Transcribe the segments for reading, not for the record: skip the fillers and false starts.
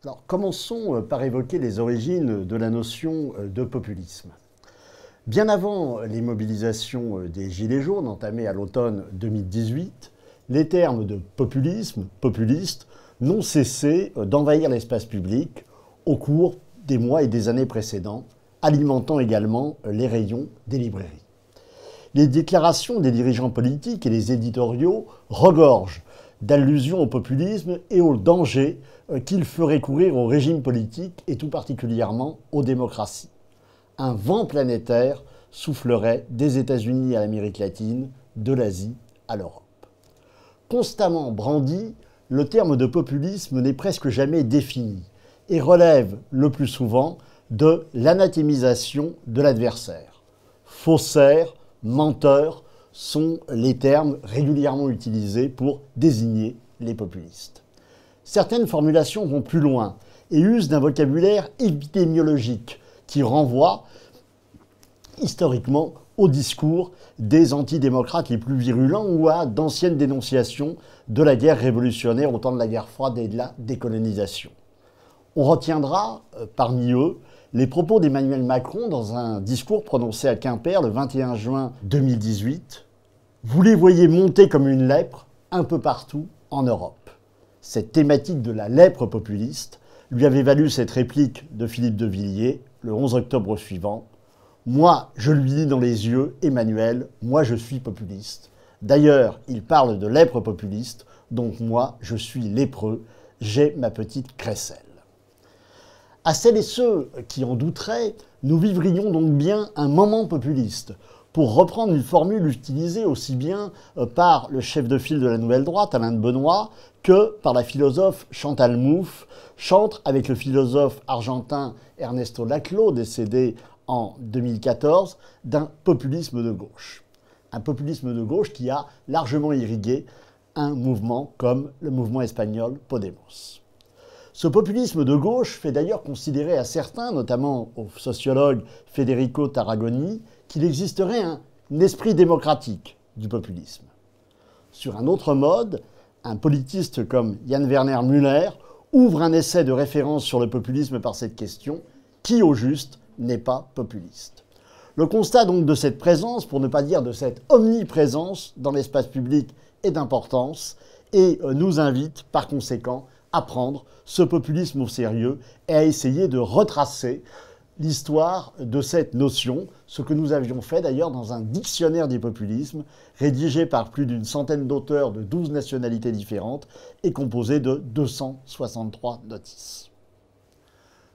Alors, commençons par évoquer les origines de la notion de populisme. Bien avant les mobilisations des Gilets jaunes entamées à l'automne 2018, les termes de populisme, populiste, n'ont cessé d'envahir l'espace public au cours des mois et des années précédents, alimentant également les rayons des librairies. Les déclarations des dirigeants politiques et les éditoriaux regorgent d'allusions au populisme et au danger qu'il ferait courir au régime politique et tout particulièrement aux démocraties. Un vent planétaire soufflerait des États-Unis à l'Amérique latine, de l'Asie à l'Europe. Constamment brandi, le terme de populisme n'est presque jamais défini et relève le plus souvent de l'anathémisation de l'adversaire. Faussaire, menteur sont les termes régulièrement utilisés pour désigner les populistes. Certaines formulations vont plus loin et usent d'un vocabulaire épidémiologique qui renvoie historiquement au discours des antidémocrates les plus virulents ou à d'anciennes dénonciations de la guerre révolutionnaire au temps de la guerre froide et de la décolonisation. On retiendra parmi eux les propos d'Emmanuel Macron dans un discours prononcé à Quimper le 21 juin 2018. « Vous les voyez monter comme une lèpre un peu partout en Europe ». Cette thématique de la lèpre populiste lui avait valu cette réplique de Philippe de Villiers le 11 octobre suivant. « Moi, je lui dis dans les yeux, Emmanuel, moi je suis populiste. D'ailleurs, il parle de lèpre populiste, donc moi je suis lépreux, j'ai ma petite crécelle. » À celles et ceux qui en douteraient, nous vivrions donc bien un moment populiste, pour reprendre une formule utilisée aussi bien par le chef de file de la Nouvelle Droite, Alain de Benoît, que par la philosophe Chantal Mouffe, chantre avec le philosophe argentin Ernesto Laclau, décédé en 2014, d'un populisme de gauche. Un populisme de gauche qui a largement irrigué un mouvement comme le mouvement espagnol Podemos. Ce populisme de gauche fait d'ailleurs considérer à certains, notamment au sociologue Federico Tarragoni, qu'il existerait un esprit démocratique du populisme. Sur un autre mode, un politiste comme Jan Werner Müller ouvre un essai de référence sur le populisme par cette question « Qui au juste n'est pas populiste ?» Le constat donc de cette présence, pour ne pas dire de cette omniprésence dans l'espace public est d'importance et nous invite par conséquent à prendre ce populisme au sérieux et à essayer de retracer l'histoire de cette notion, ce que nous avions fait d'ailleurs dans un dictionnaire du populisme, rédigé par plus d'une centaine d'auteurs de 12 nationalités différentes et composé de 263 notices.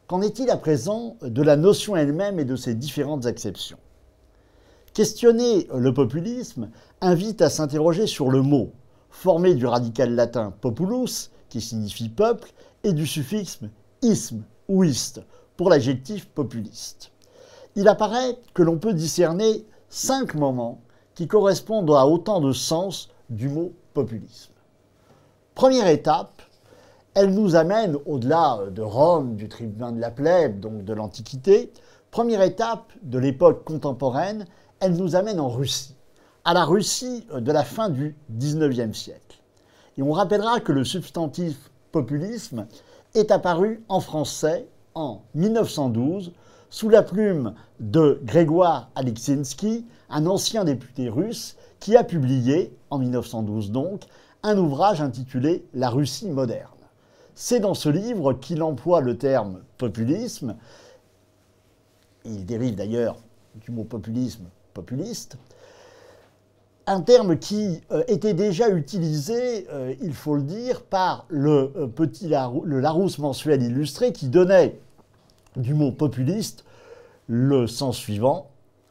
Qu'en est-il à présent de la notion elle-même et de ses différentes acceptions ? Questionner le populisme invite à s'interroger sur le mot, formé du radical latin populus, qui signifie peuple, et du suffixe isme ou iste, pour l'adjectif populiste. Il apparaît que l'on peut discerner 5 moments qui correspondent à autant de sens du mot populisme. Première étape, elle nous amène au-delà de Rome, du tribunal de la plèbe, donc de l'Antiquité. Première étape de l'époque contemporaine, elle nous amène en Russie, à la Russie de la fin du XIXe siècle. Et on rappellera que le substantif populisme est apparu en français en 1912 sous la plume de Grégoire Aleksinsky, un ancien député russe qui a publié, en 1912 donc, un ouvrage intitulé « La Russie moderne ». C'est dans ce livre qu'il emploie le terme populisme, il dérive d'ailleurs du mot populisme, populiste, un terme qui était déjà utilisé, il faut le dire, par le Larousse mensuel illustré qui donnait du mot populiste le sens suivant,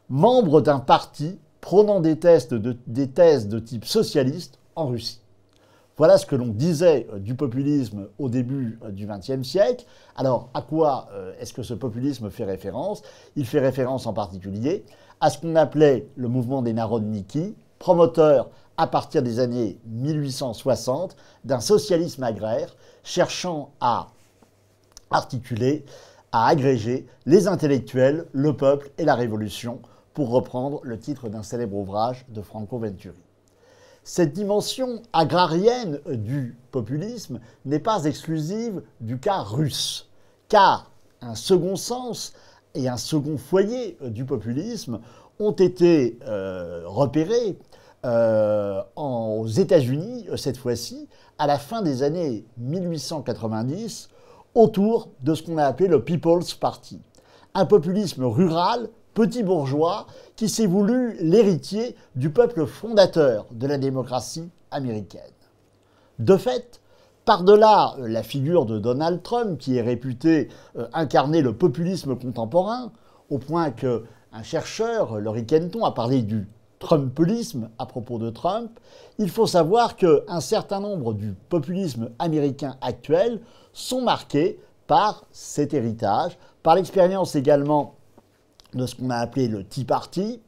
membre d'un parti prônant des thèses de type socialiste en Russie. Voilà ce que l'on disait du populisme au début du XXe siècle. Alors, à quoi est-ce que ce populisme fait référence ? Il fait référence en particulier à ce qu'on appelait le mouvement des Narodniki, promoteur à partir des années 1860 d'un socialisme agraire cherchant à articuler, à agréger les intellectuels, le peuple et la révolution, pour reprendre le titre d'un célèbre ouvrage de Franco Venturi. Cette dimension agrarienne du populisme n'est pas exclusive du cas russe, car un second sens et un second foyer du populisme ont été repérés aux États-Unis, cette fois-ci, à la fin des années 1890, autour de ce qu'on a appelé le People's Party. Un populisme rural, petit bourgeois, qui s'est voulu l'héritier du peuple fondateur de la démocratie américaine. De fait, par-delà la figure de Donald Trump, qui est réputé incarner le populisme contemporain, au point qu'un chercheur, Laurie Kenton, a parlé du Trumpelisme à propos de Trump, il faut savoir qu'un certain nombre du populisme américain actuel sont marqués par cet héritage, par l'expérience également de ce qu'on a appelé le Tea Party,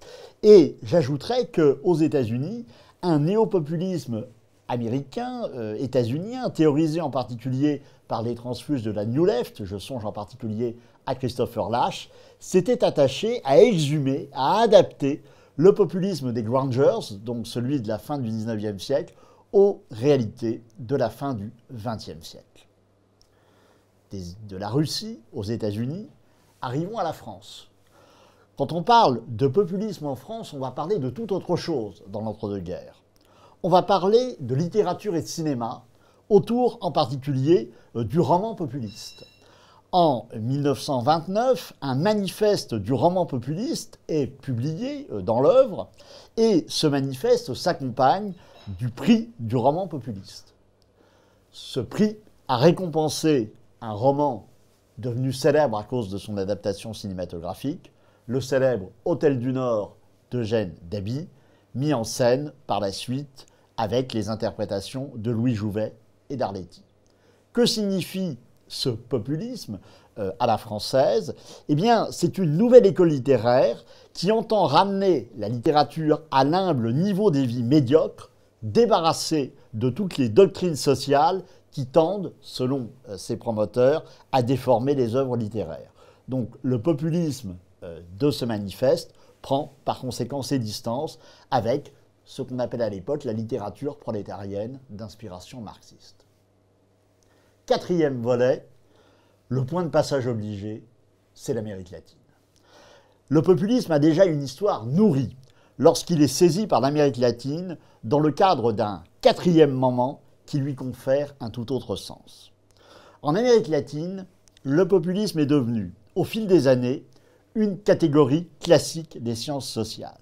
et j'ajouterais qu'aux États-Unis, un néopopulisme américain, états-unien, théorisé en particulier par les transfuges de la New Left, je songe en particulier à Christopher Lasch, s'était attaché à exhumer, à adapter le populisme des Grangers, donc celui de la fin du XIXe siècle, aux réalités de la fin du XXe siècle. De la Russie aux États-Unis, arrivons à la France. Quand on parle de populisme en France, on va parler de toute autre chose dans l'entre-deux-guerres. On va parler de littérature et de cinéma, autour en particulier du roman populiste. En 1929, un manifeste du roman populiste est publié dans l'œuvre, et ce manifeste s'accompagne du prix du roman populiste. Ce prix a récompensé un roman devenu célèbre à cause de son adaptation cinématographique, le célèbre Hôtel du Nord d'Eugène Daby, mis en scène par la suite avec les interprétations de Louis Jouvet et d'Arletty. Que signifie ce populisme à la française? Eh bien, c'est une nouvelle école littéraire qui entend ramener la littérature à l'humble niveau des vies médiocres, débarrassée de toutes les doctrines sociales qui tendent, selon ses promoteurs, à déformer les œuvres littéraires. Donc le populisme de ce manifeste prend par conséquent ses distances avec ce qu'on appelle à l'époque la littérature prolétarienne d'inspiration marxiste. Quatrième volet, le point de passage obligé, c'est l'Amérique latine. Le populisme a déjà une histoire nourrie lorsqu'il est saisi par l'Amérique latine dans le cadre d'un quatrième moment qui lui confère un tout autre sens. En Amérique latine, le populisme est devenu, au fil des années, une catégorie classique des sciences sociales.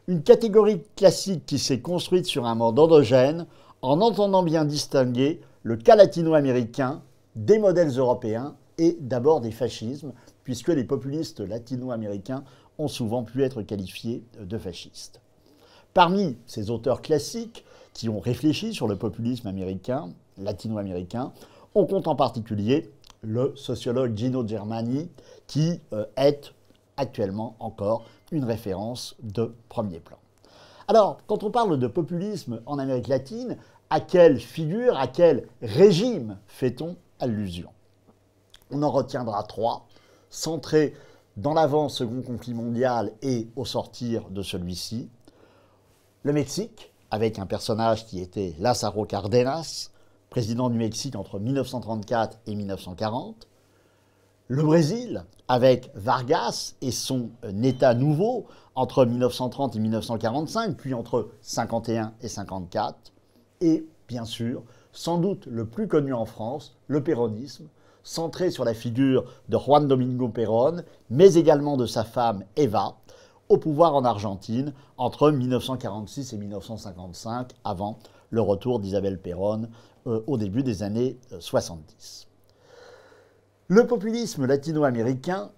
Une catégorie classique qui s'est construite sur un mode endogène en entendant bien distinguer le cas latino-américain des modèles européens et d'abord des fascismes, puisque les populistes latino-américains ont souvent pu être qualifiés de fascistes. Parmi ces auteurs classiques qui ont réfléchi sur le populisme américain, latino-américain, on compte en particulier le sociologue Gino Germani, qui est actuellement encore une référence de premier plan. Alors, quand on parle de populisme en Amérique latine, à quelle figure, à quel régime fait-on allusion? On en retiendra trois, centrés dans l'avant-second conflit mondial et au sortir de celui-ci. Le Mexique, avec un personnage qui était Lázaro Cárdenas, président du Mexique entre 1934 et 1940. Le Brésil, avec Vargas et son État nouveau entre 1930 et 1945, puis entre 1951 et 1954. Et bien sûr, sans doute le plus connu en France, le péronisme, centré sur la figure de Juan Domingo Perón, mais également de sa femme Eva, au pouvoir en Argentine entre 1946 et 1955, avant le retour d'Isabel Perón au début des années 70. Le populisme latino-américain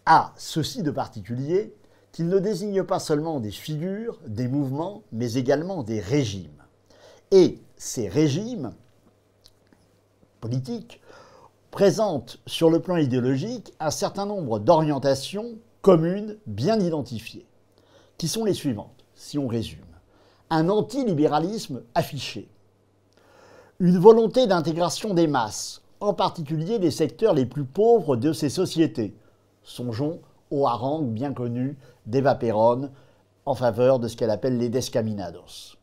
a ceci de particulier qu'il ne désigne pas seulement des figures, des mouvements, mais également des régimes. Et ces régimes politiques présentent sur le plan idéologique un certain nombre d'orientations communes bien identifiées, qui sont les suivantes, si on résume. Un antilibéralisme affiché, une volonté d'intégration des masses, en particulier des secteurs les plus pauvres de ces sociétés. Songeons au hareng bien connu d'Eva Perón en faveur de ce qu'elle appelle les descaminados.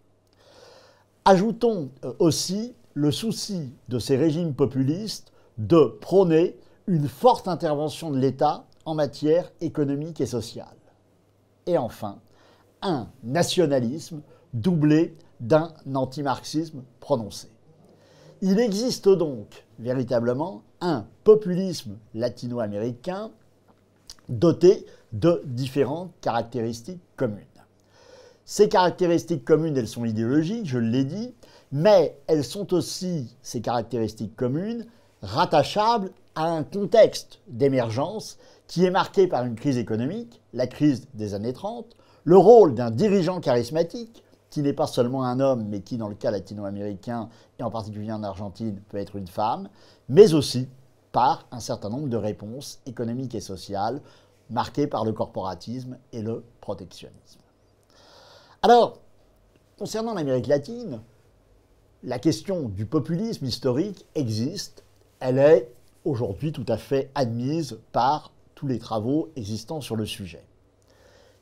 Ajoutons aussi le souci de ces régimes populistes de prôner une forte intervention de l'État en matière économique et sociale. Et enfin, un nationalisme doublé d'un antimarxisme prononcé. Il existe donc véritablement un populisme latino-américain doté de différentes caractéristiques communes. Ces caractéristiques communes, elles sont idéologiques, je l'ai dit, mais elles sont aussi, ces caractéristiques communes, rattachables à un contexte d'émergence qui est marqué par une crise économique, la crise des années 30, le rôle d'un dirigeant charismatique, qui n'est pas seulement un homme, mais qui, dans le cas latino-américain, et en particulier en Argentine, peut être une femme, mais aussi par un certain nombre de réponses économiques et sociales marquées par le corporatisme et le protectionnisme. Alors, concernant l'Amérique latine, la question du populisme historique existe. Elle est aujourd'hui tout à fait admise par tous les travaux existants sur le sujet.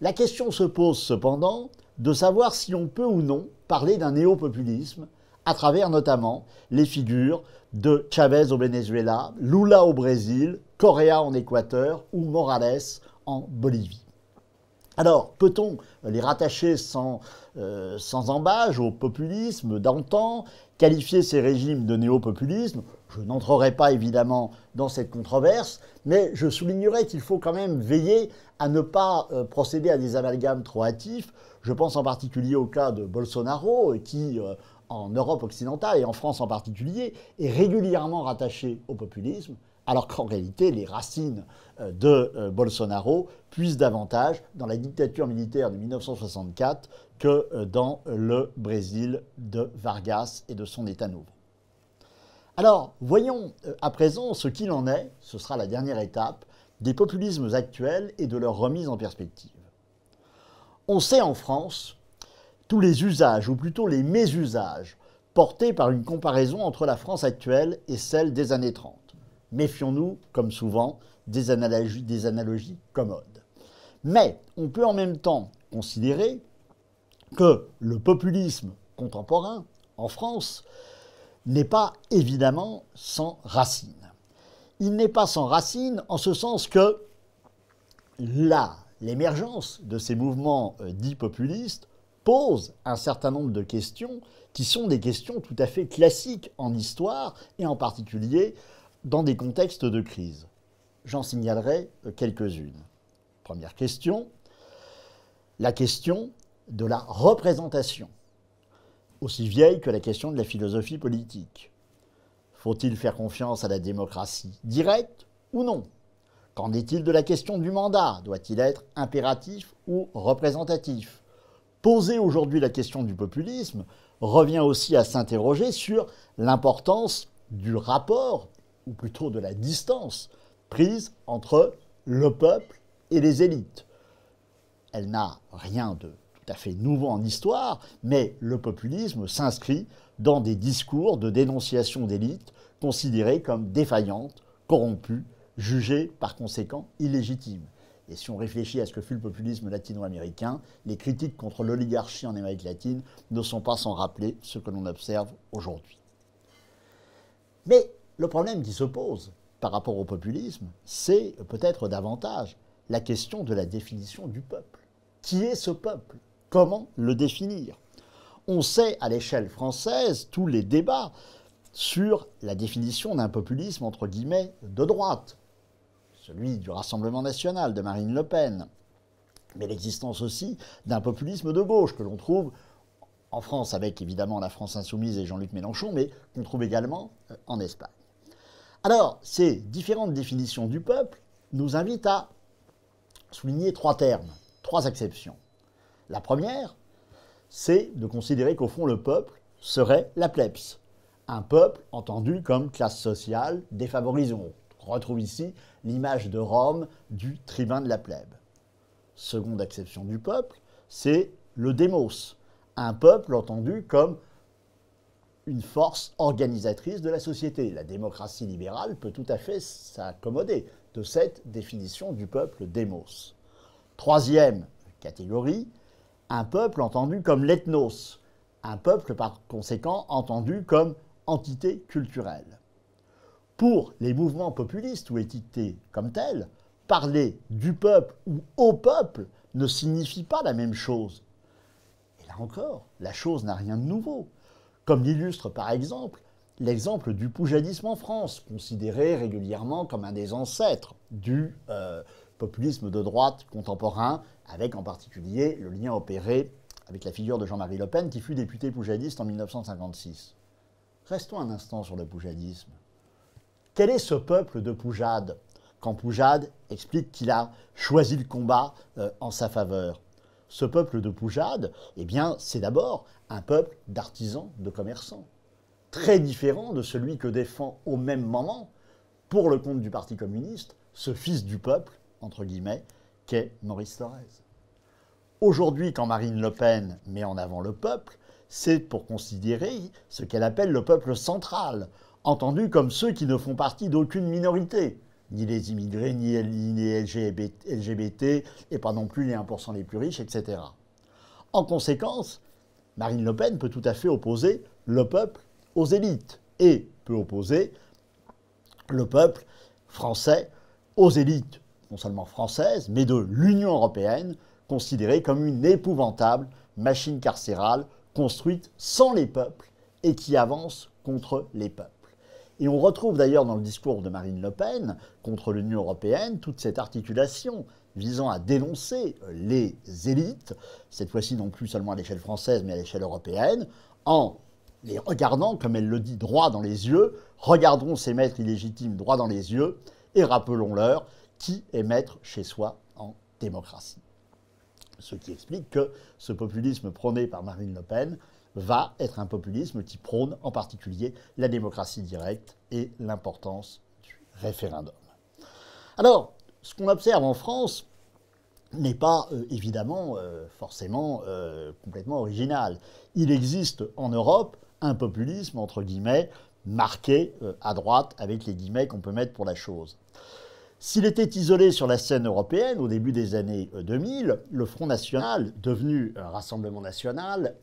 La question se pose cependant de savoir si on peut ou non parler d'un néo-populisme à travers notamment les figures de Chavez au Venezuela, Lula au Brésil, Correa en Équateur ou Morales en Bolivie. Alors, peut-on les rattacher sans embâge au populisme d'antan, qualifier ces régimes de néo-populisme? Je n'entrerai pas évidemment dans cette controverse, mais je soulignerai qu'il faut quand même veiller à ne pas procéder à des amalgames trop hâtifs. Je pense en particulier au cas de Bolsonaro, qui, en Europe occidentale et en France en particulier, est régulièrement rattaché au populisme, alors qu'en réalité, les racines de Bolsonaro puisent davantage dans la dictature militaire de 1964 que dans le Brésil de Vargas et de son État nouveau. Alors, voyons à présent ce qu'il en est, ce sera la dernière étape, des populismes actuels et de leur remise en perspective. On sait en France tous les usages, ou plutôt les mésusages, portés par une comparaison entre la France actuelle et celle des années 30. Méfions-nous, comme souvent, des analogies commodes. Mais on peut en même temps considérer que le populisme contemporain en France n'est pas évidemment sans racines. Il n'est pas sans racines en ce sens que l'émergence de ces mouvements dits populistes pose un certain nombre de questions qui sont des questions tout à fait classiques en histoire et en particulier dans des contextes de crise. J'en signalerai quelques-unes. Première question, la question de la représentation, aussi vieille que la question de la philosophie politique. Faut-il faire confiance à la démocratie directe ou non? Qu'en est-il de la question du mandat? Doit-il être impératif ou représentatif? Poser aujourd'hui la question du populisme revient aussi à s'interroger sur l'importance du rapport, ou plutôt de la distance, prise entre le peuple et les élites. Elle n'a rien de tout à fait nouveau en histoire, mais le populisme s'inscrit dans des discours de dénonciation d'élites considérées comme défaillantes, corrompues, jugées par conséquent illégitimes. Et si on réfléchit à ce que fut le populisme latino-américain, les critiques contre l'oligarchie en Amérique latine ne sont pas sans rappeler ce que l'on observe aujourd'hui. Mais le problème qui se pose par rapport au populisme, c'est peut-être davantage la question de la définition du peuple. Qui est ce peuple? Comment le définir? On sait à l'échelle française tous les débats sur la définition d'un populisme entre guillemets de droite, celui du Rassemblement national de Marine Le Pen, mais l'existence aussi d'un populisme de gauche que l'on trouve en France avec évidemment la France insoumise et Jean-Luc Mélenchon, mais qu'on trouve également en Espagne. Alors, ces différentes définitions du peuple nous invitent à souligner trois termes, trois acceptions. La première, c'est de considérer qu'au fond le peuple serait la plebs, un peuple entendu comme classe sociale défavorisée. On retrouve ici l'image de Rome du tribun de la plèbe. Seconde acception du peuple, c'est le démos, un peuple entendu comme une force organisatrice de la société. La démocratie libérale peut tout à fait s'accommoder de cette définition du peuple démos. Troisième catégorie, un peuple entendu comme l'ethnos, un peuple par conséquent entendu comme entité culturelle. Pour les mouvements populistes ou étiquetés comme tels, parler du peuple ou au peuple ne signifie pas la même chose. Et là encore, la chose n'a rien de nouveau. Comme l'illustre par exemple l'exemple du poujadisme en France, considéré régulièrement comme un des ancêtres du populisme de droite contemporain, avec en particulier le lien opéré avec la figure de Jean-Marie Le Pen, qui fut député poujadiste en 1956. Restons un instant sur le poujadisme. Quel est ce peuple de Poujade, quand Poujade explique qu'il a choisi le combat en sa faveur? Ce peuple de Poujade, eh bien, c'est d'abord un peuple d'artisans, de commerçants, très différent de celui que défend au même moment, pour le compte du Parti communiste, ce fils du peuple, entre guillemets, qu'est Maurice Thorez. Aujourd'hui, quand Marine Le Pen met en avant le peuple, c'est pour considérer ce qu'elle appelle le peuple central, entendu comme ceux qui ne font partie d'aucune minorité, ni les immigrés, ni les LGBT, et pas non plus les 1% les plus riches, etc. En conséquence, Marine Le Pen peut tout à fait opposer le peuple aux élites, et peut opposer le peuple français aux élites, non seulement françaises, mais de l'Union européenne, considérée comme une épouvantable machine carcérale construite sans les peuples et qui avance contre les peuples. Et on retrouve d'ailleurs dans le discours de Marine Le Pen contre l'Union européenne toute cette articulation visant à dénoncer les élites, cette fois-ci non plus seulement à l'échelle française mais à l'échelle européenne, en les regardant, comme elle le dit, droit dans les yeux, regardons ces maîtres illégitimes droit dans les yeux et rappelons-leur qui est maître chez soi en démocratie. Ce qui explique que ce populisme prôné par Marine Le Pen va être un populisme qui prône en particulier la démocratie directe et l'importance du référendum. Alors, ce qu'on observe en France n'est pas évidemment forcément complètement original. Il existe en Europe un populisme, entre guillemets, marqué à droite avec les guillemets qu'on peut mettre pour la chose. S'il était isolé sur la scène européenne au début des années 2000, le Front National, devenu Rassemblement National,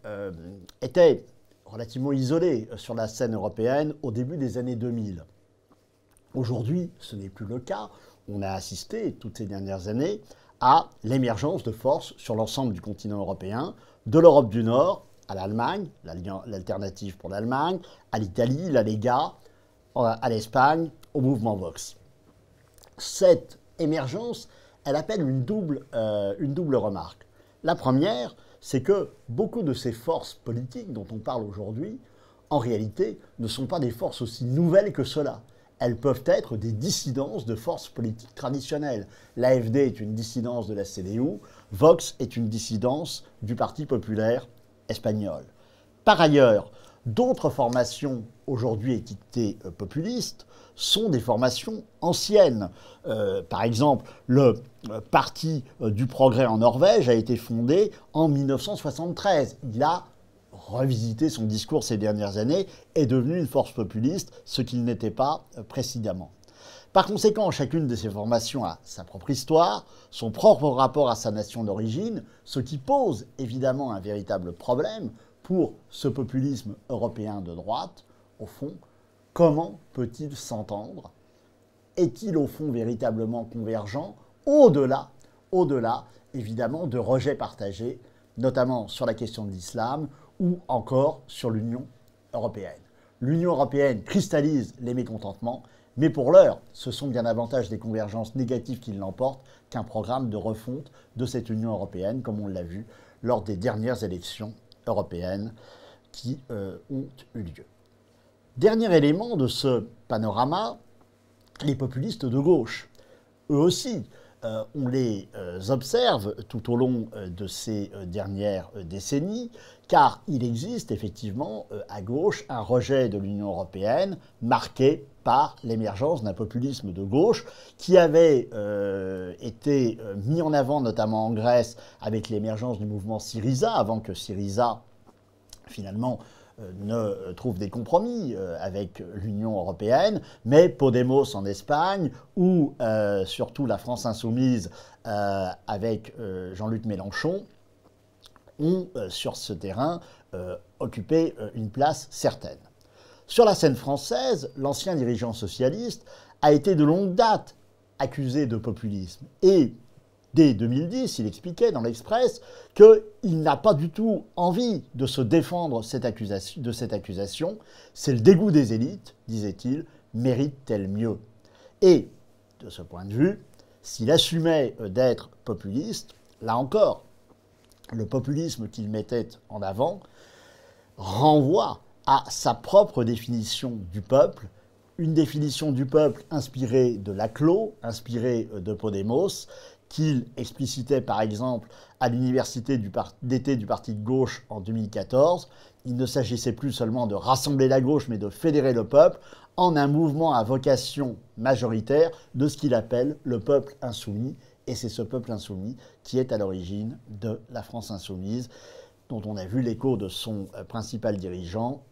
était relativement isolé sur la scène européenne au début des années 2000. Aujourd'hui, ce n'est plus le cas. On a assisté, toutes ces dernières années, à l'émergence de forces sur l'ensemble du continent européen, de l'Europe du Nord à l'Allemagne, l'alternative pour l'Allemagne, à l'Italie, la Lega, à l'Espagne, au mouvement Vox. Cette émergence, elle appelle une double remarque. La première, c'est que beaucoup de ces forces politiques dont on parle aujourd'hui, en réalité, ne sont pas des forces aussi nouvelles que cela. Elles peuvent être des dissidences de forces politiques traditionnelles. L'AfD est une dissidence de la CDU, Vox est une dissidence du Parti populaire espagnol. Par ailleurs, d'autres formations aujourd'hui étiquetées populistes sont des formations anciennes. Par exemple, le Parti du Progrès en Norvège a été fondé en 1973. Il a revisité son discours ces dernières années, est devenu une force populiste, ce qu'il n'était pas précédemment. Par conséquent, chacune de ces formations a sa propre histoire, son propre rapport à sa nation d'origine, ce qui pose évidemment un véritable problème pour ce populisme européen de droite. Au fond, comment peut-il s'entendre? Est-il au fond véritablement convergent au-delà évidemment de rejets partagés, notamment sur la question de l'islam ou encore sur l'Union européenne? L'Union européenne cristallise les mécontentements, mais pour l'heure, ce sont bien davantage des convergences négatives qui l'emportent qu'un programme de refonte de cette Union européenne, comme on l'a vu lors des dernières élections européennes qui ont eu lieu. Dernier élément de ce panorama, les populistes de gauche. Eux aussi, on les observe tout au long de ces dernières décennies, car il existe effectivement à gauche un rejet de l'Union européenne marqué par l'émergence d'un populisme de gauche qui avait été mis en avant notamment en Grèce avec l'émergence du mouvement Syriza, avant que Syriza finalement ne trouve des compromis avec l'Union européenne, mais Podemos en Espagne ou surtout la France insoumise avec Jean-Luc Mélenchon ont, sur ce terrain, occupé une place certaine. Sur la scène française, l'ancien dirigeant socialiste a été de longue date accusé de populisme. Et dès 2010, il expliquait dans l'Express qu'il n'a pas du tout envie de se défendre de cette accusation. C'est le dégoût des élites, disait-il, mérite-t-elle mieux? Et, de ce point de vue, s'il assumait d'être populiste, là encore, le populisme qu'il mettait en avant renvoie à sa propre définition du peuple, une définition du peuple inspirée de Laclos, inspirée de Podemos, qu'il explicitait par exemple à l'université d'été du parti de gauche en 2014. Il ne s'agissait plus seulement de rassembler la gauche, mais de fédérer le peuple en un mouvement à vocation majoritaire de ce qu'il appelle le peuple insoumis. Et c'est ce peuple insoumis qui est à l'origine de la France insoumise, dont on a vu l'écho de son principal dirigeant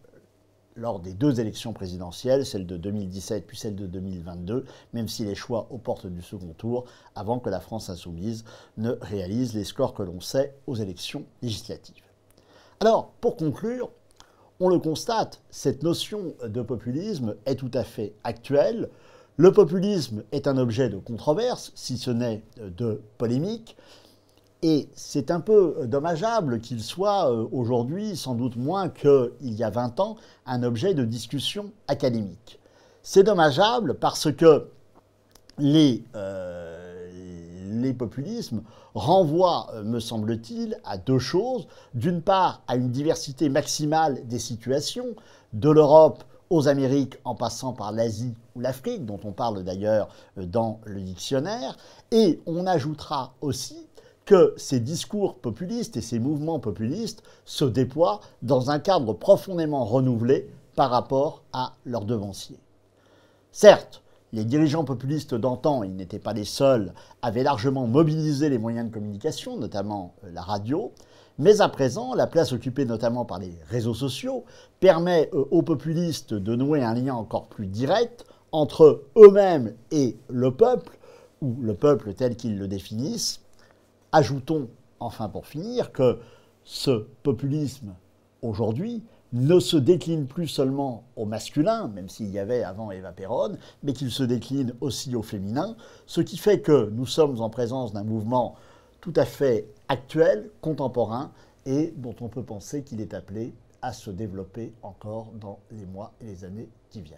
lors des deux élections présidentielles, celle de 2017 puis celle de 2022, même si les choix aux portes du second tour, avant que la France insoumise ne réalise les scores que l'on sait aux élections législatives. Alors, pour conclure, on le constate, cette notion de populisme est tout à fait actuelle. Le populisme est un objet de controverse, si ce n'est de polémique. Et c'est un peu dommageable qu'il soit aujourd'hui, sans doute moins qu'il y a 20 ans, un objet de discussion académique. C'est dommageable parce que les populismes renvoient, me semble-t-il, à deux choses. D'une part, à une diversité maximale des situations, de l'Europe aux Amériques en passant par l'Asie ou l'Afrique, dont on parle d'ailleurs dans le dictionnaire. Et on ajoutera aussi que ces discours populistes et ces mouvements populistes se déploient dans un cadre profondément renouvelé par rapport à leurs devanciers. Certes, les dirigeants populistes d'antan, ils n'étaient pas les seuls, avaient largement mobilisé les moyens de communication, notamment la radio, mais à présent, la place occupée notamment par les réseaux sociaux permet aux populistes de nouer un lien encore plus direct entre eux-mêmes et le peuple, ou le peuple tel qu'ils le définissent. Ajoutons, enfin pour finir, que ce populisme, aujourd'hui, ne se décline plus seulement au masculin, même s'il y avait avant Eva Peron, mais qu'il se décline aussi au féminin, ce qui fait que nous sommes en présence d'un mouvement tout à fait actuel, contemporain, et dont on peut penser qu'il est appelé à se développer encore dans les mois et les années qui viennent.